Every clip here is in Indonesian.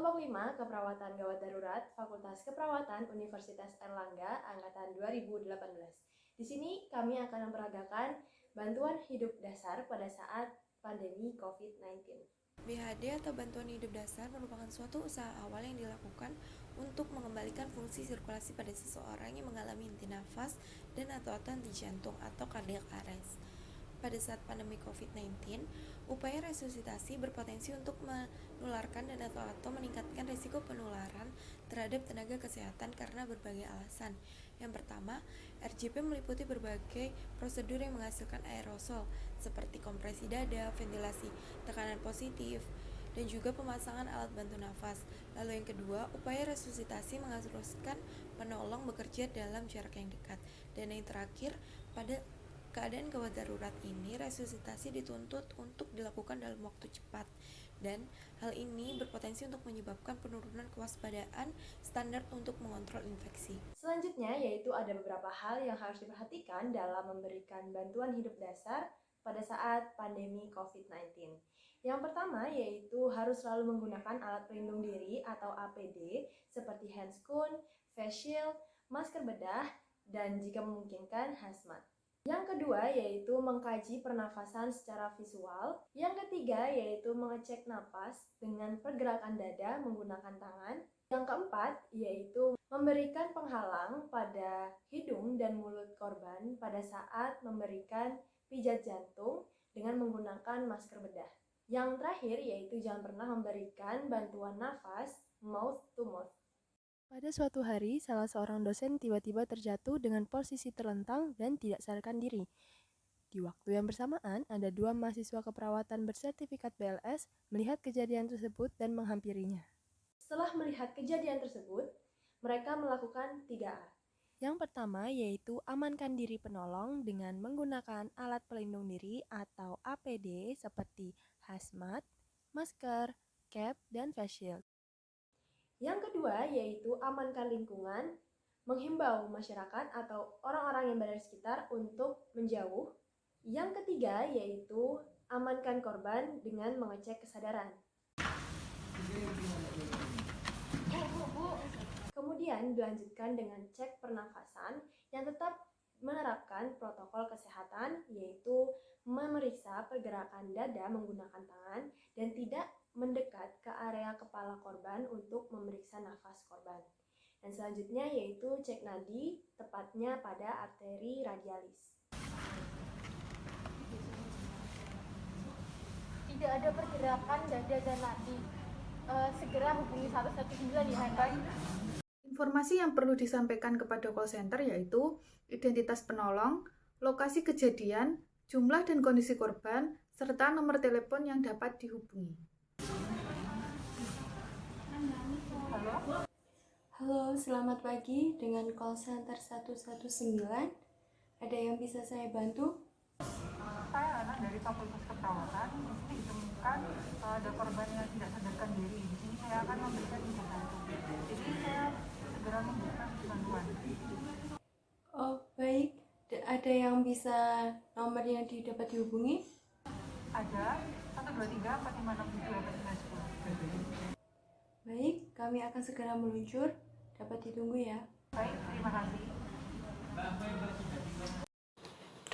Kelompok 5 Keperawatan Gawat Darurat Fakultas Keperawatan Universitas Airlangga Angkatan 2018. Di sini kami akan memperagakan bantuan hidup dasar pada saat pandemi COVID-19. BHD atau bantuan hidup dasar merupakan suatu usaha awal yang dilakukan untuk mengembalikan fungsi sirkulasi pada seseorang yang mengalami henti nafas dan atau henti jantung atau cardiac arrest. Pada saat pandemi COVID-19, upaya resusitasi berpotensi untuk menularkan dan atau meningkatkan risiko penularan terhadap tenaga kesehatan karena berbagai alasan. Yang pertama, RJP meliputi berbagai prosedur yang menghasilkan aerosol seperti kompresi dada, ventilasi tekanan positif, dan juga pemasangan alat bantu nafas. Lalu yang kedua, upaya resusitasi mengharuskan penolong bekerja dalam jarak yang dekat. Dan yang terakhir, pada keadaan gawat darurat ini, resusitasi dituntut untuk dilakukan dalam waktu cepat, dan hal ini berpotensi untuk menyebabkan penurunan kewaspadaan standar untuk mengontrol infeksi. Selanjutnya yaitu ada beberapa hal yang harus diperhatikan dalam memberikan bantuan hidup dasar pada saat pandemi COVID-19. Yang pertama yaitu harus selalu menggunakan alat pelindung diri atau APD seperti handscoon, face shield, masker bedah, dan jika memungkinkan hazmat. Yang kedua yaitu mengkaji pernafasan secara visual. Yang ketiga yaitu mengecek napas dengan pergerakan dada menggunakan tangan. Yang keempat yaitu memberikan penghalang pada hidung dan mulut korban pada saat memberikan pijat jantung dengan menggunakan masker bedah. Yang terakhir yaitu jangan pernah memberikan bantuan nafas mouth to mouth. Pada suatu hari, salah seorang dosen tiba-tiba terjatuh dengan posisi terlentang dan tidak sadarkan diri. Di waktu yang bersamaan, ada dua mahasiswa keperawatan bersertifikat BLS melihat kejadian tersebut dan menghampirinya. Setelah melihat kejadian tersebut, mereka melakukan 3A. Yang pertama yaitu amankan diri penolong dengan menggunakan alat pelindung diri atau APD seperti hazmat, masker, cap, dan face shield. Yang kedua yaitu amankan lingkungan, menghimbau masyarakat atau orang-orang yang berada di sekitar untuk menjauh. Yang ketiga yaitu amankan korban dengan mengecek kesadaran. Kemudian dilanjutkan dengan cek pernafasan yang tetap menerapkan protokol kesehatan yaitu memeriksa pergerakan dada menggunakan tangan dan tidak mendekat ke area kepala korban untuk memeriksa nafas korban. Dan selanjutnya yaitu cek nadi, tepatnya pada arteri radialis. Tidak ada pergerakan dada dan nadi. Segera hubungi 119 ya kan? Informasi yang perlu disampaikan kepada call center yaitu identitas penolong, lokasi kejadian, jumlah dan kondisi korban, serta nomor telepon yang dapat dihubungi. Halo, selamat pagi. Dengan call center 119. Ada yang bisa saya bantu? Saya anak dari Fakultas Keperawatan. Di sini ditemukan ada korban yang tidak sadarkan diri. Di sini saya akan memberikan informasi. Jadi saya segera memberikan bantuan. Oh, baik. Ada yang bisa nomor yang dapat dihubungi? Ada 123 456 7 Baik, kami akan segera meluncur. Dapat ditunggu ya. Baik, terima kasih.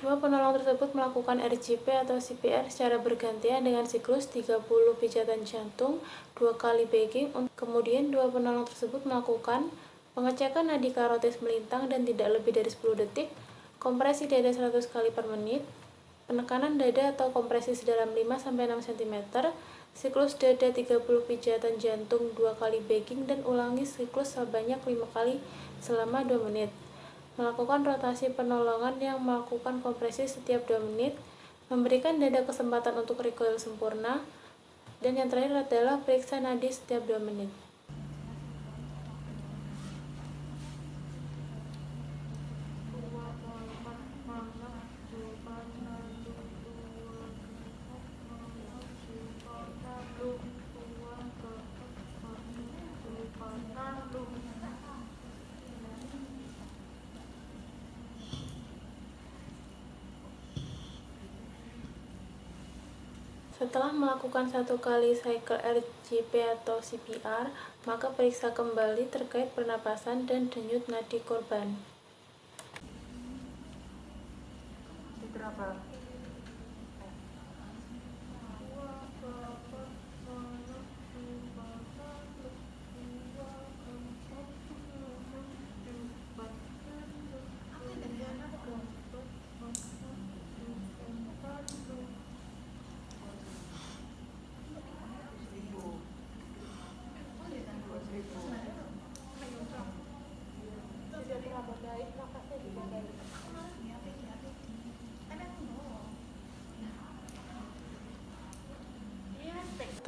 Dua penolong tersebut melakukan RJP atau CPR secara bergantian dengan siklus 30 pijatan jantung, 2 kali bagging. Kemudian dua penolong tersebut melakukan pengecekan nadi karotis melintang dan tidak lebih dari 10 detik, kompresi dada 100 kali per menit, penekanan dada atau kompresi sedalam 5-6 cm, siklus dada 30 pijatan jantung 2 kali bagging, dan ulangi siklus sebanyak 5 kali selama 2 menit. Melakukan rotasi penolongan yang melakukan kompresi setiap 2 menit, memberikan dada kesempatan untuk recoil sempurna, dan yang terakhir adalah periksa nadi setiap 2 menit. Setelah melakukan 1 kali cycle RCP atau CPR, maka periksa kembali terkait pernapasan dan denyut nadi korban. Berapa?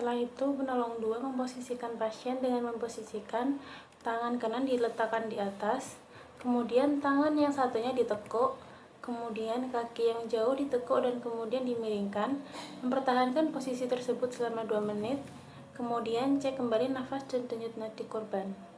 Setelah itu, penolong 2 memposisikan pasien dengan memposisikan tangan kanan diletakkan di atas, kemudian tangan yang satunya ditekuk, kemudian kaki yang jauh ditekuk dan kemudian dimiringkan, mempertahankan posisi tersebut selama 2 menit, kemudian cek kembali nafas dan denyut nadi korban.